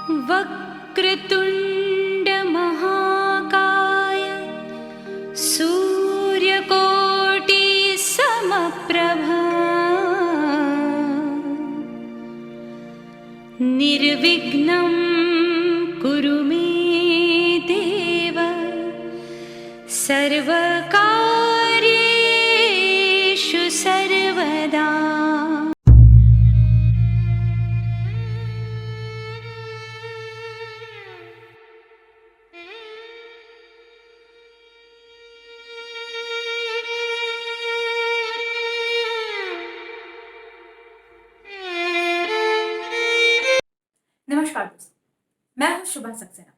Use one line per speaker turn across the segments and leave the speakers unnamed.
वक्रतुंड महाकाय सूर्यकोटि समप्रभा निर्विघ्नं कुरु मे देव सर्वकार्येषु सर्वदा।
नमस्कार दोस्तों, मैं हूं शुभा सक्सेना।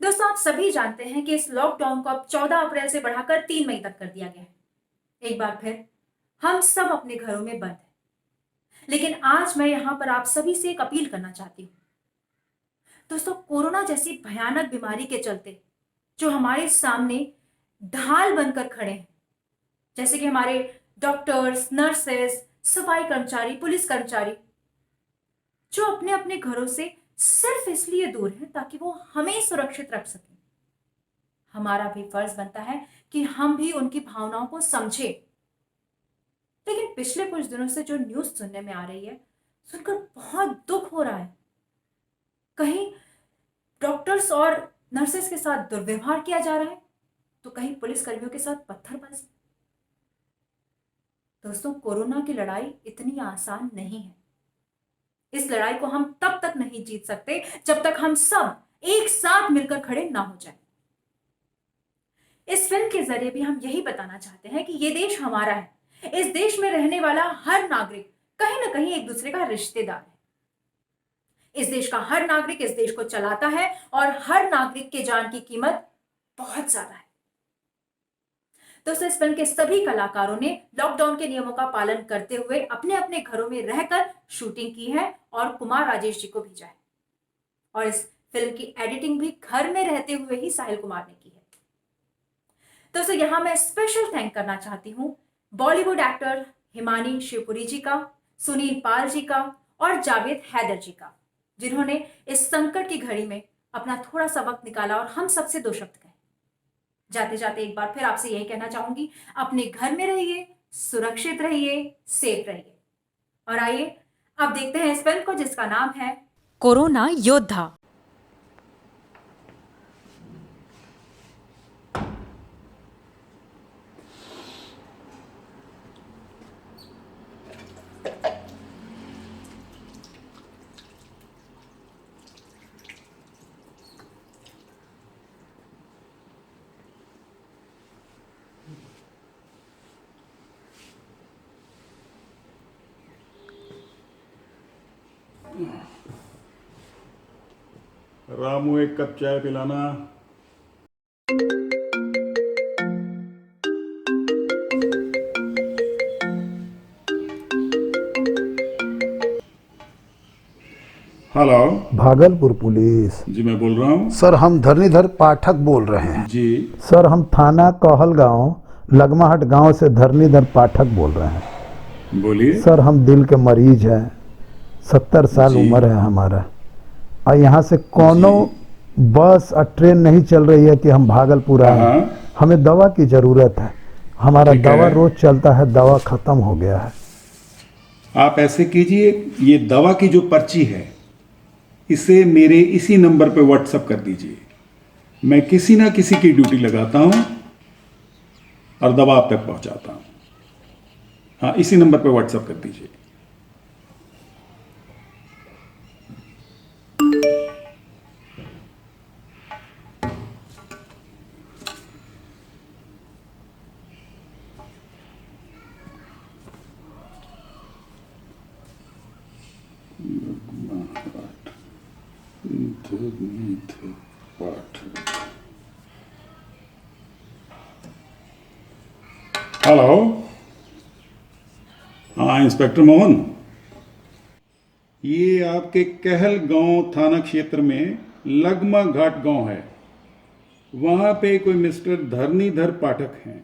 दोस्तों, आप सभी जानते हैं कि इस लॉकडाउन को अब 14 अप्रैल से बढ़ाकर 3 मई तक कर दिया गया है। एक बार फिर हम सब अपने घरों में बंद हैं, लेकिन आज मैं यहां पर आप सभी से एक अपील करना चाहती हूं। दोस्तों, कोरोना जैसी भयानक बीमारी के चलते जो हमारे सामने ढाल बनकर खड़े हैं, जैसे कि हमारे डॉक्टर्स, नर्सेस, सफाई कर्मचारी, पुलिस कर्मचारी, जो अपने अपने घरों से सिर्फ इसलिए दूर हैं ताकि वो हमें सुरक्षित रख सकें, हमारा भी फर्ज बनता है कि हम भी उनकी भावनाओं को समझें। लेकिन पिछले कुछ दिनों से जो न्यूज़ सुनने में आ रही है, सुनकर बहुत दुख हो रहा है। कहीं डॉक्टर्स और नर्सेस के साथ दुर्व्यवहार किया जा रहा है, तो कहीं पुलिस कर्मियों के साथ पत्थरबाजी। दोस्तों, कोरोना की लड़ाई इतनी आसान नहीं है। इस लड़ाई को हम तब तक नहीं जीत सकते जब तक हम सब एक साथ मिलकर खड़े ना हो जाएं। इस फिल्म के जरिए भी हम यही बताना चाहते हैं कि ये देश हमारा है। इस देश में रहने वाला हर नागरिक कहीं ना कहीं एक दूसरे का रिश्तेदार है। इस देश का हर नागरिक इस देश को चलाता है और हर नागरिक के जान की कीमत बहुत ज्यादा है। दोस्तों, इस फिल्म के सभी कलाकारों ने लॉकडाउन के नियमों का पालन करते हुए अपने अपने घरों में रहकर शूटिंग की है और कुमार राजेश जी को भेजा है। और इस फिल्म की एडिटिंग भी घर में रहते हुए ही साहिल कुमार ने की है। दोस्तों, यहां मैं स्पेशल थैंक करना चाहती हूं बॉलीवुड एक्टर हिमानी शिवपुरी जी का, सुनील पाल जी का और जावेद हैदर जी का, जिन्होंने इस संकट की घड़ी में अपना थोड़ा सा वक्त निकाला और हम सबसे दो शब्द कहे। जाते जाते एक बार फिर आपसे यही कहना चाहूंगी, अपने घर में रहिए, सुरक्षित रहिए, सेफ रहिए। और आइए अब देखते हैं इस फिल्म को जिसका नाम है कोरोना योद्धा।
रामू, एक कप चाय पिलाना। हेलो।
भागलपुर पुलिस।
जी, मैं बोल रहा हूँ।
सर, हम धरणीधर पाठक बोल रहे हैं।
जी
सर, हम थाना कहलगांव लगमाहट गांव से धरणीधर पाठक बोल रहे हैं।
बोलिए।
सर, हम दिल के मरीज हैं, 70 साल
जी।
उम्र है हमारा, और यहाँ से कोनो बस और ट्रेन नहीं चल रही है कि हम भागलपुर आए।
हाँ।
हमें दवा की जरूरत है। हमारा
ठीक
दवा
है।
रोज चलता है, दवा खत्म हो गया है।
आप ऐसे कीजिए, ये दवा की जो पर्ची है इसे मेरे इसी नंबर पे व्हाट्सएप कर दीजिए। मैं किसी ना किसी की ड्यूटी लगाता हूँ और दवा आप तक पहुँचाता हूँ। हाँ, इसी नंबर पे व्हाट्सएप कर दीजिए। हेलो। हाँ, इंस्पेक्टर मोहन, ये आपके कहलगांव थाना क्षेत्र में लगमा घाट गांव है। वहां पे कोई मिस्टर धरणीधर पाठक हैं,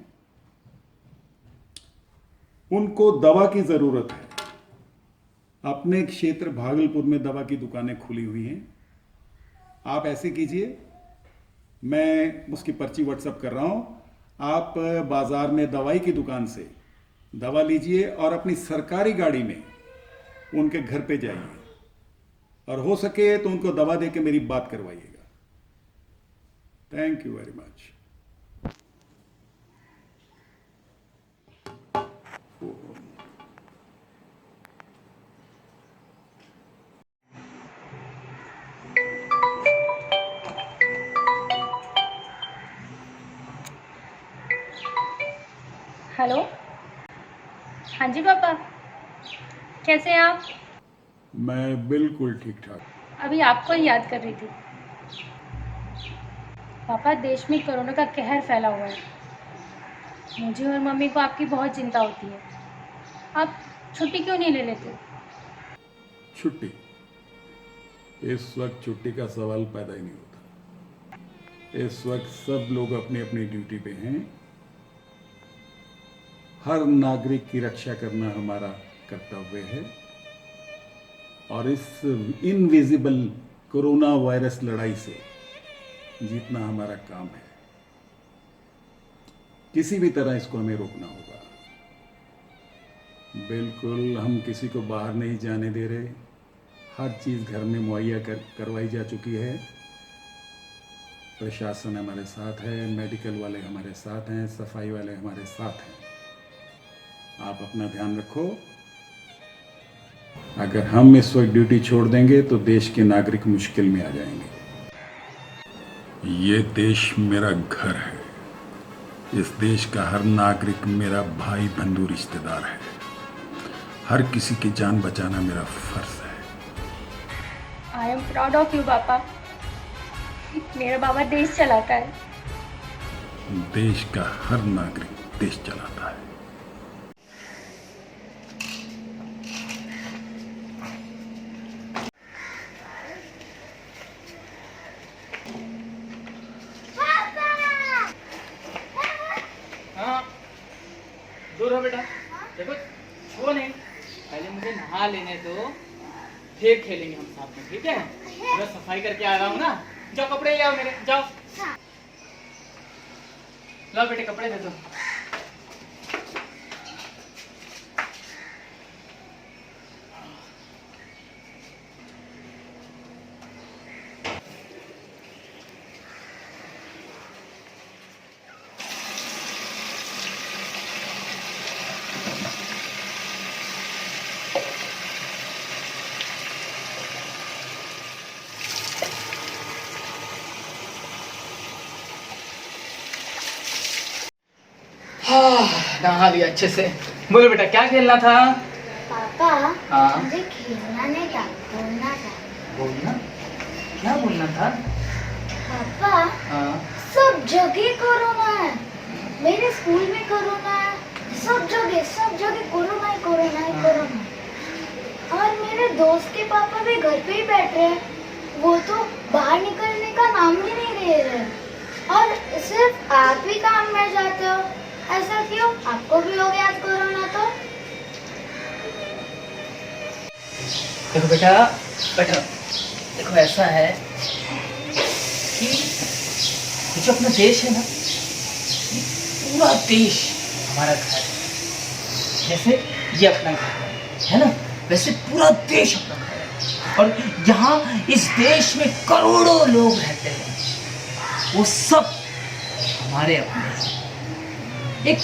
उनको दवा की जरूरत है। अपने क्षेत्र भागलपुर में दवा की दुकानें खुली हुई हैं, आप ऐसे कीजिए, मैं उसकी पर्ची व्हाट्सअप कर रहा हूँ। आप बाज़ार में दवाई की दुकान से दवा लीजिए और अपनी सरकारी गाड़ी में उनके घर पे जाइए, और हो सके तो उनको दवा दे के मेरी बात करवाइएगा। Thank you very much.
Hello. हाँ जी पापा, कैसे हैं आप?
मैं बिल्कुल ठीक ठाक।
अभी आपको ही याद कर रही थी। पापा, देश में कोरोना का कहर फैला हुआ है। मुझे और मम्मी को आपकी बहुत चिंता होती है। आप छुट्टी क्यों नहीं ले लेते?
छुट्टी? इस वक्त छुट्टी का सवाल पैदा ही नहीं होता। इस वक्त सब लोग अपनी अपनी ड्यूटी पे हैं। हर नागरिक की रक्षा करना हमारा कर्तव्य है, और इस इनविजिबल कोरोना वायरस लड़ाई से जीतना हमारा काम है। किसी भी तरह इसको हमें रोकना होगा। बिल्कुल हम किसी को बाहर नहीं जाने दे रहे। हर चीज़ घर में मुहैया करवाई जा चुकी है। प्रशासन हमारे साथ है, मेडिकल वाले हमारे साथ हैं, सफाई वाले हमारे साथ हैं। आप अपना ध्यान रखो। अगर हम इस वक्त ड्यूटी छोड़ देंगे तो देश के नागरिक मुश्किल में आ जाएंगे। ये देश मेरा घर है। इस देश का हर नागरिक मेरा भाई बंधु रिश्तेदार है। हर किसी की जान बचाना मेरा फर्ज है।
I am proud of you पापा। मेरा बाबा देश चलाता है।
देश का हर नागरिक देश चलाता है।
हाँ, दूर हो बेटा। देखो छो नहीं, पहले मुझे नहा लेने दो, फिर खेलेंगे हम साथ में, ठीक है? मैं सफाई करके आ रहा हूँ ना। जाओ कपड़े ले आओ मेरे, जाओ। लो बेटे कपड़े दे दो। नहा लिया अच्छे से। बोलो बेटा क्या खेलना था?
पापा,
हाँ?
मुझे खेलना नहीं था, बोलना था।
बोलना? क्या बोलना था?
पापा,
हाँ?
सब जगह कोरोना है। मेरे स्कूल में कोरोना है। सब जगह कोरोना ही कोरोना ही कोरोना। और मेरे दोस्त के पापा भी घर पे ही बैठे हैं। वो तो बाहर निकलने का नाम ही नहीं ले रहे। और सिर्फ आप ही काम में जाते हो। ऐसा क्यों? आपको भी हो गया आज कोरोना तो?
देखो बेटा, बेटा देखो ऐसा है कि ये जो अपना देश है ना, ये पूरा देश हमारा घर है। जैसे ये अपना घर है ना, वैसे पूरा देश अपना घर है। और यहाँ इस देश में करोड़ों लोग रहते हैं, वो सब हमारे अपने हैं। एक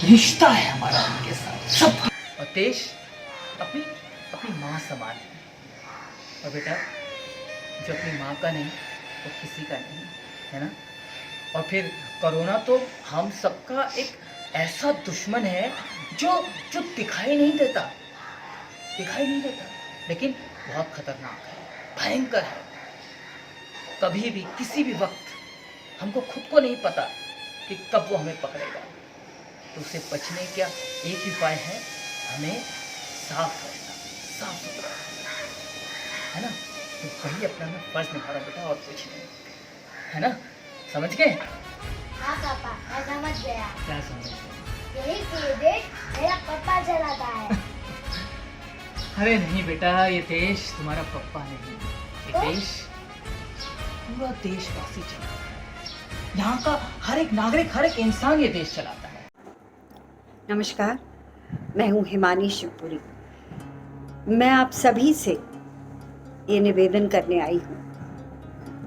रिश्ता है हमारा उनके साथ सब। और देश अपनी माँ समान है। और बेटा जो अपनी माँ का नहीं वो किसी का नहीं, है ना? और फिर कोरोना तो हम सबका एक ऐसा दुश्मन है जो दिखाई नहीं देता, लेकिन बहुत खतरनाक है, भयंकर है। कभी भी किसी भी वक्त हमको खुद को नहीं पता कि कब वो हमें पकड़ेगा। तो उससे बचने का एक ही उपाय है, हमें साफ रहना, साफ सुथरा, है ना? तो वही अपना मैं फर्ज निभा रहा बेटा, और कुछ नहीं, है ना? समझ गए?
हाँ पापा, मैं समझ गया।
क्या समझ गए?
यही कि देश मेरा पापा चलाता है।
अरे नहीं बेटा, ये देश तुम्हारा पप्पा नहीं, ये
तो?
देश पूरा देशवासी चलाता है। यहाँ का हर एक नागरिक, हर एक इंसान ये देश चलाता है।
नमस्कार, मैं हूँ हिमानी शिवपुरी। मैं आप सभी से ये निवेदन करने आई हूँ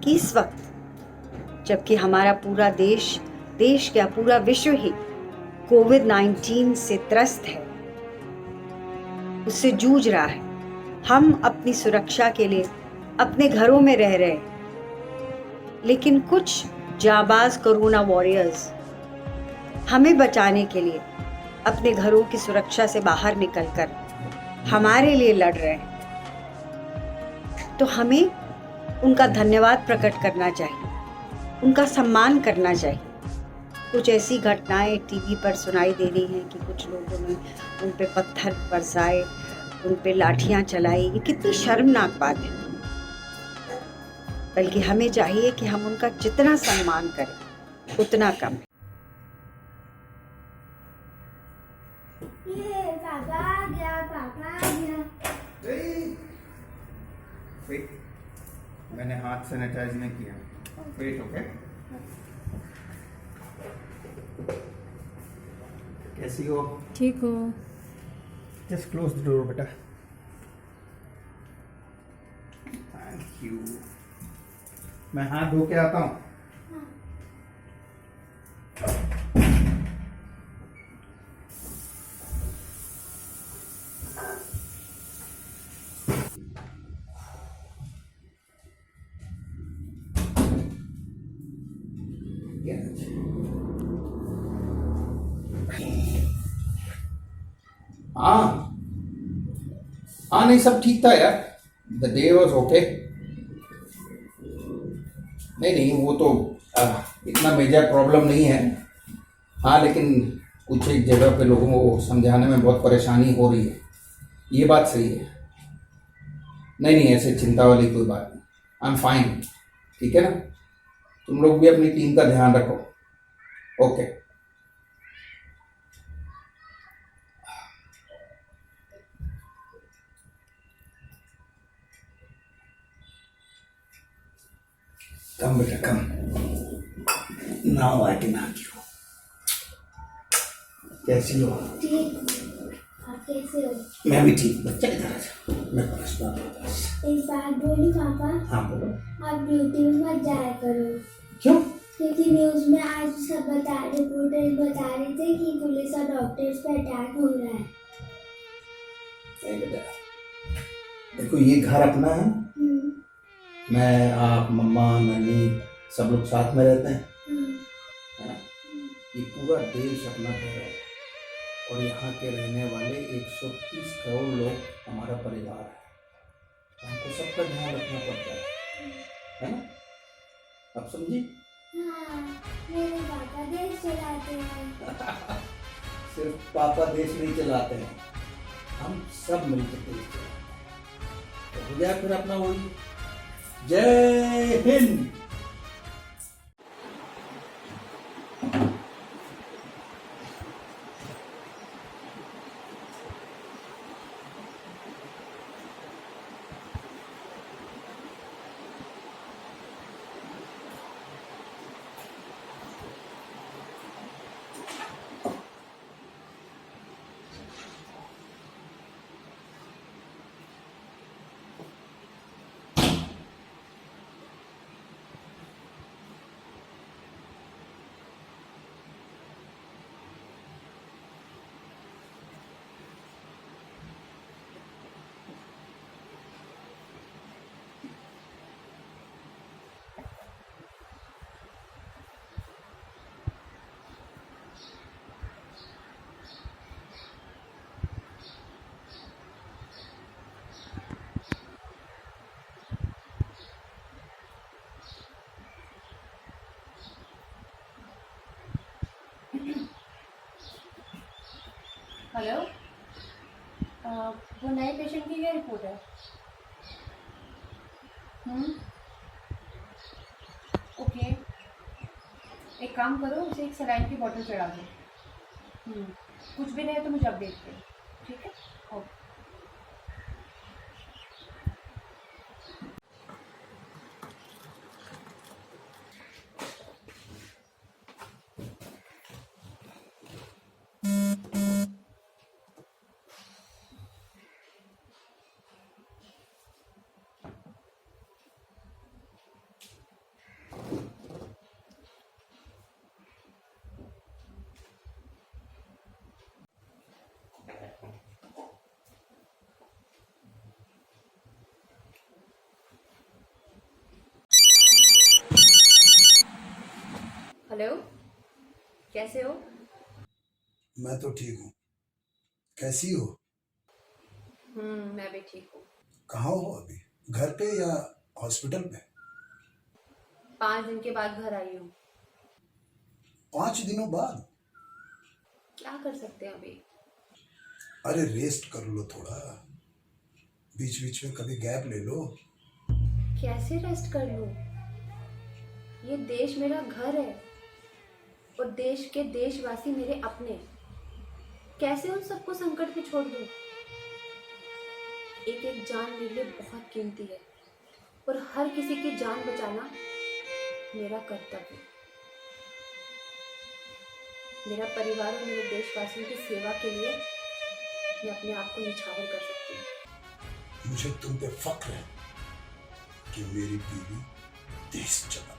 कि इस वक्त जबकि हमारा पूरा देश क्या पूरा विश्व ही कोविड-19 से त्रस्त है, उससे जूझ रहा है, हम अपनी सुरक्षा के लिए अपने घरों में रह रहे हैं, लेकिन कुछ जाबाज कोरोना वॉरियर्स हमें बचाने के लिए अपने घरों की सुरक्षा से बाहर निकलकर हमारे लिए लड़ रहे हैं। तो हमें उनका धन्यवाद प्रकट करना चाहिए, उनका सम्मान करना चाहिए। कुछ ऐसी घटनाएं टीवी पर सुनाई दे रही हैं कि कुछ लोगों ने उन पे पत्थर बरसाए, उन पे लाठियां चलाई। ये कितनी शर्मनाक बात है। बल्कि हमें चाहिए कि हम उनका जितना सम्मान करें उतना कम है।
ये पापा आ गया, पापा आ गया।
वेट, मैंने हाथ सैनिटाइज नहीं किया। Wait, okay. कैसी हो?
ठीक हो?
जस्ट क्लोज द डोर बेटा। Thank you. मैं हाथ धो के आता हूँ। हाँ हाँ, नहीं सब ठीक था यार। The day was okay. नहीं वो तो इतना मेजर प्रॉब्लम नहीं है। हाँ, लेकिन कुछ एक जगह पे लोगों को समझाने में बहुत परेशानी हो रही है, ये बात सही है। नहीं ऐसे चिंता वाली कोई बात नहीं। आई एम फाइन, ठीक है ना। तुम लोग भी अपनी टीम का ध्यान रखो। ओके। कम बेटा come. Now I can hug you. कैसी हो?
ठीक। आप कैसे हो?
मैं भी ठीक। बच्चा इधर आ जा, मैं पास बात होता है।
एक बात बोलूं पापा?
हाँ बोलो।
आप ड्यूटी में मत जाया करो।
क्यों?
क्योंकि न्यूज में आज सब रिपोर्टर्स बता रहे थे कि पुलिस और डॉक्टर्स पे अटैक हो रहा है।
नहीं बेटा, देखो ये घर अपना है। मैं, आप, मम्मा, नन्नी सब लोग साथ में रहते हैं, है ना। ये पूरा देश अपना घर है और यहाँ के रहने वाले 130 करोड़ लोग हमारा परिवार है। तो हमको सबका ध्यान रखना पड़ता है ना। अब समझी?
हाँ, मेरे पापा देश चलाते हैं।
सिर्फ पापा देश नहीं चलाते हैं, हम सब मिलकर देश चलाते हैं। तो हो जाए फिर अपना वही। जय हिंद।
हेलो, वो नए पेशेंट की क्या रिपोर्ट है? ओके, एक काम करो, उसे एक सलाइन की बोतल चढ़ा दो। कुछ भी नहीं तो मुझे अपडेट करो, ठीक है? ओके। हेलो, कैसे हो?
मैं तो ठीक हूँ। कैसी हो?
मैं भी ठीक हूँ।
कहाँ हो अभी? घर पे या हॉस्पिटल पे?
5 दिन के बाद घर आई हूँ।
5 दिनों बाद?
क्या कर सकते हैं अभी?
अरे रेस्ट कर लो थोड़ा, बीच बीच में कभी गैप ले लो।
कैसे रेस्ट कर लूँ? ये देश मेरा घर है और देश के देशवासी मेरे अपने। कैसे उन सबको संकट में छोड़ दूँ? एक एक जान मेरे लिए बहुत कीमती है और हर किसी की जान बचाना मेरा कर्तव्य है। मेरा परिवार और मेरे देशवासियों की सेवा के लिए मैं अपने आप को निछावर कर सकती हूँ।
मुझे तुम पे फक्र है कि मेरी बीवी देश चलाती है।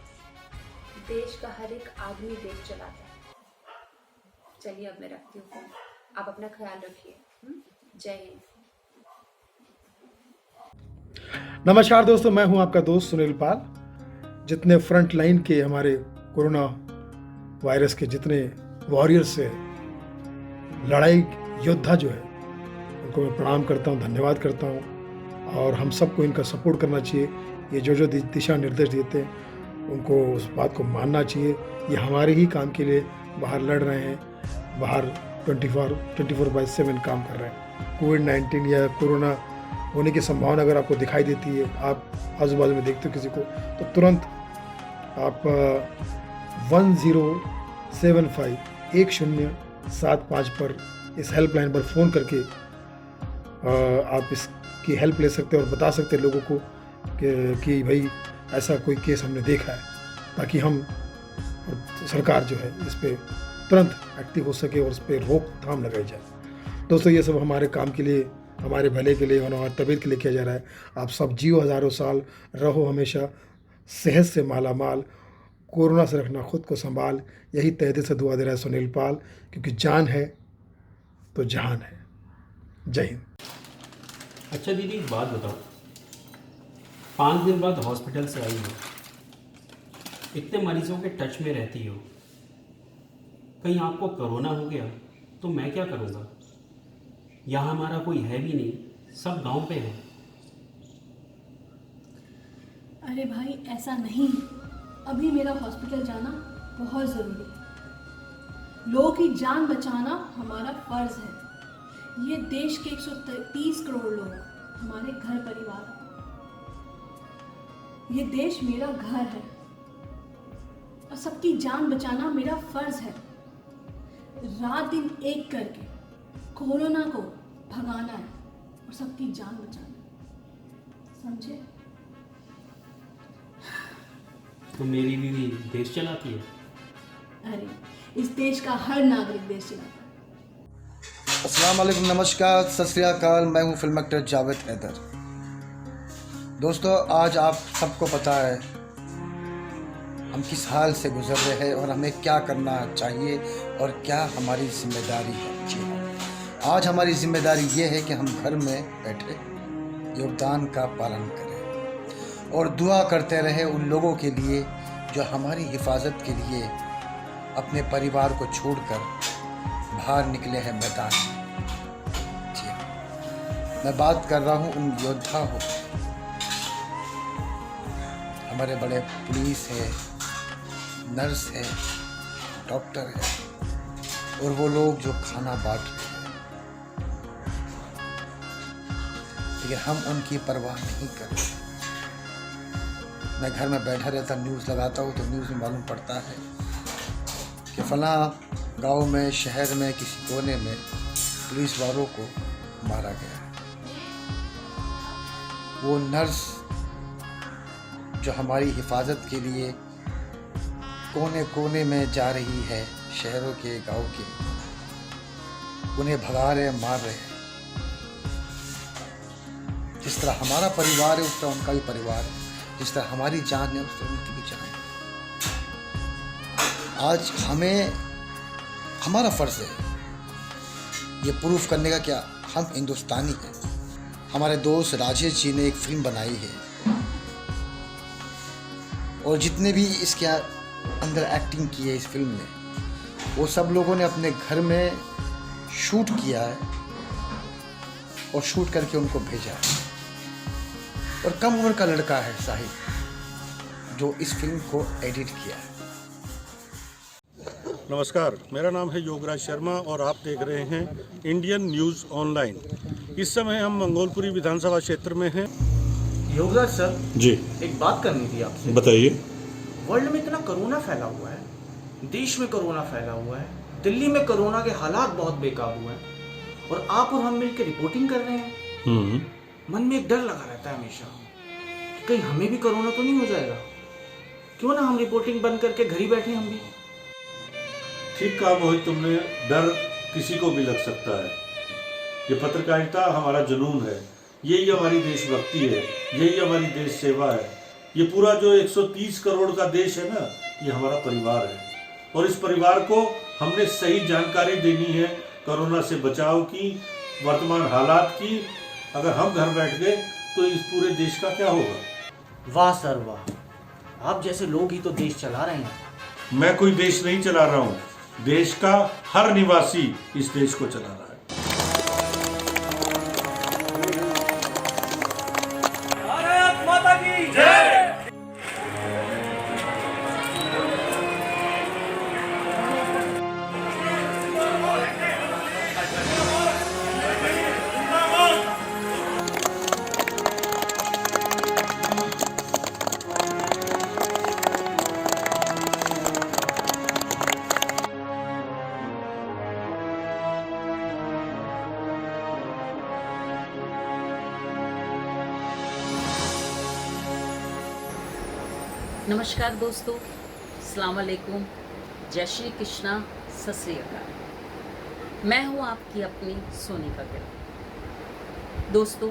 देश का हर एक आदमी देश चलाता है। चलिए अब मैं रखती हूँ फोन। आप अपना ख्याल रखिए। जय हिंद।
नमस्कार दोस्तों, मैं हूं आपका दोस्त सुनील पाल। जितने फ्रंट लाइन के हमारे कोरोना वायरस के जितने वॉरियर्स से लड़ाई योद्धा जो है, उनको मैं प्रणाम करता हूं, धन्यवाद करता हूं। और हम सबको इनका सपोर्ट करना चाहिए। ये जो दिशा निर्देश देते हैं उनको उस बात को मानना चाहिए। ये हमारे ही काम के लिए बाहर लड़ रहे हैं, बाहर 24/7 काम कर रहे हैं। कोविड-19 या कोरोना होने की संभावना अगर आपको दिखाई देती है, आप आजू बाजू में देखते हो किसी को, तो तुरंत आप 1075 पर इस हेल्पलाइन पर फ़ोन करके आप इसकी हेल्प ले सकते हैं और बता सकते हैं लोगों को कि भाई ऐसा कोई केस हमने देखा है, ताकि हम और सरकार जो है इस पर तुरंत एक्टिव हो सके और इस पर रोकथाम लगाई जाए। दोस्तों, ये सब हमारे काम के लिए, हमारे भले के लिए और हमारी तबीयत के लिए किया जा रहा है। आप सब जियो हज़ारों साल, रहो हमेशा सेहत से माला माल, कोरोना से रखना खुद को संभाल। यही तहे दिल से दुआ दे रहा है सुनील पाल, क्योंकि जान है तो जहान है। जय हिंद।
अच्छा दीदी, एक बात बताओ, 5 दिन बाद हॉस्पिटल से आई हो, इतने मरीजों के टच में रहती हो, कहीं आपको कोरोना हो गया तो मैं क्या करूँगा? यहाँ हमारा कोई है भी नहीं, सब गांव पे है।
अरे भाई, ऐसा नहीं, अभी मेरा हॉस्पिटल जाना बहुत ज़रूरी है। लोगों की जान बचाना हमारा फ़र्ज़ है। ये देश के 130 करोड़ लोग हमारे घर परिवार। ये देश मेरा घर है और सबकी जान बचाना मेरा फ़र्ज़ है। रात दिन एक करके कोरोना को भगाना है और सबकी जान बचाना, समझे?
तो मेरी बीवी देश चलाती है?
अरे, इस देश का हर नागरिक देश चलाता है।
अस्सलाम वालेकुम, नमस्कार, सत श्री अकाल। मैं हूँ फिल्म एक्टर जावेद हैदर। दोस्तों, आज आप सबको पता है हम किस हाल से गुजर रहे हैं और हमें क्या करना चाहिए और क्या हमारी जिम्मेदारी है। जी हाँ, आज हमारी जिम्मेदारी ये है कि हम घर में बैठे योगदान का पालन करें और दुआ करते रहें उन लोगों के लिए जो हमारी हिफाजत के लिए अपने परिवार को छोड़कर बाहर निकले हैं मैदान में। जी हाँ, मैं बात कर रहा हूँ उन योद्धाओं, हमारे बड़े पुलिस है, नर्स है, डॉक्टर है और वो लोग जो खाना बांट रहे हैं, लेकिन हम उनकी परवाह नहीं करते। मैं घर में बैठा रहता, न्यूज़ लगाता हूँ तो न्यूज़ में मालूम पड़ता है कि फलां गांव में, शहर में, किसी कोने में पुलिस वालों को मारा गया। वो नर्स जो हमारी हिफाजत के लिए कोने कोने में जा रही है, शहरों के, गांव के, उन्हें भगा रहे, मार रहे हैं। जिस तरह हमारा परिवार है उस तरह उनका भी परिवार है, जिस तरह हमारी जान है उस तरह उनकी भी जान है। आज हमें, हमारा फ़र्ज़ है ये प्रूफ करने का क्या हम हिंदुस्तानी हैं। हमारे दोस्त राजेश जी ने एक फिल्म बनाई है और जितने भी इसके अंदर एक्टिंग की है इस फिल्म में, वो सब लोगों ने अपने घर में शूट किया है और शूट करके उनको भेजा है। और कम उम्र का लड़का है साहिब जो इस फिल्म को एडिट किया है।
नमस्कार, मेरा नाम है योगराज शर्मा और आप देख रहे हैं इंडियन न्यूज़ ऑनलाइन। इस समय हम मंगोलपुरी विधानसभा क्षेत्र में हैं।
योगराज सर
जी,
एक बात करनी थी आपसे।
बताइए।
वर्ल्ड में इतना कोरोना फैला हुआ है, देश में कोरोना फैला हुआ है, दिल्ली में कोरोना के हालात बहुत बेकाबू हैं और आप और हम मिलकर रिपोर्टिंग कर रहे हैं। मन में एक डर लगा रहता है हमेशा, कहीं हमें भी कोरोना तो नहीं हो जाएगा। क्यों ना हम रिपोर्टिंग बंद करके घर ही बैठे हम भी।
ठीक कहा मोहित तुमने, डर किसी को भी लग सकता है। ये पत्रकारिता हमारा जुनून है, यही हमारी देशभक्ति है, यही हमारी देश सेवा है। ये पूरा जो 130 करोड़ का देश है ना, ये हमारा परिवार है और इस परिवार को हमने सही जानकारी देनी है कोरोना से बचाव की, वर्तमान हालात की। अगर हम घर बैठ गए तो इस पूरे देश का क्या होगा।
वाह सर वाह, आप जैसे लोग ही तो देश चला रहे हैं।
मैं कोई देश नहीं चला रहा हूँ, देश का हर निवासी इस देश को चला रहा है।
भारत माता की जय।
नमस्कार दोस्तों, अस्सलाम वालेकुम, जय श्री कृष्णा, सत श्री अकाल। मैं हूँ आपकी अपनी सोनिका गिल। दोस्तों,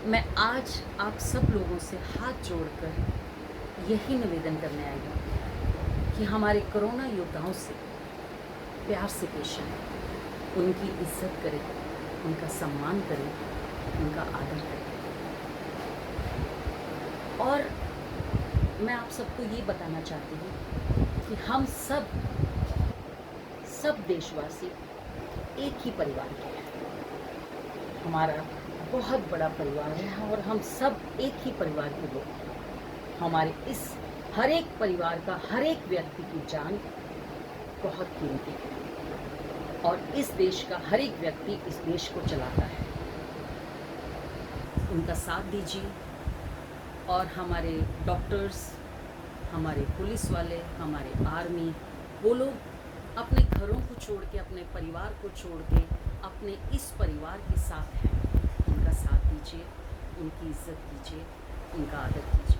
मैं आज आप सब लोगों से हाथ जोड़कर यही निवेदन करने आई हूँ कि हमारे कोरोना योद्धाओं से प्यार से पेश आएं, उनकी इज्जत करें, उनका सम्मान करें, उनका आदर करें। और मैं आप सबको ये बताना चाहती हूँ कि हम सब देशवासी एक ही परिवार के हैं। हमारा बहुत बड़ा परिवार है और हम सब एक ही परिवार के लोग हैं। हमारे इस हर एक परिवार का हर एक व्यक्ति की जान बहुत कीमती है और इस देश का हर एक व्यक्ति इस देश को चलाता है। उनका साथ दीजिए और हमारे डॉक्टर्स, हमारे पुलिस वाले, हमारे आर्मी, वो लोग अपने घरों को छोड़ के, अपने परिवार को छोड़ के अपने इस परिवार के साथ हैं। उनका साथ दीजिए, उनकी इज्जत कीजिए, उनका आदर कीजिए।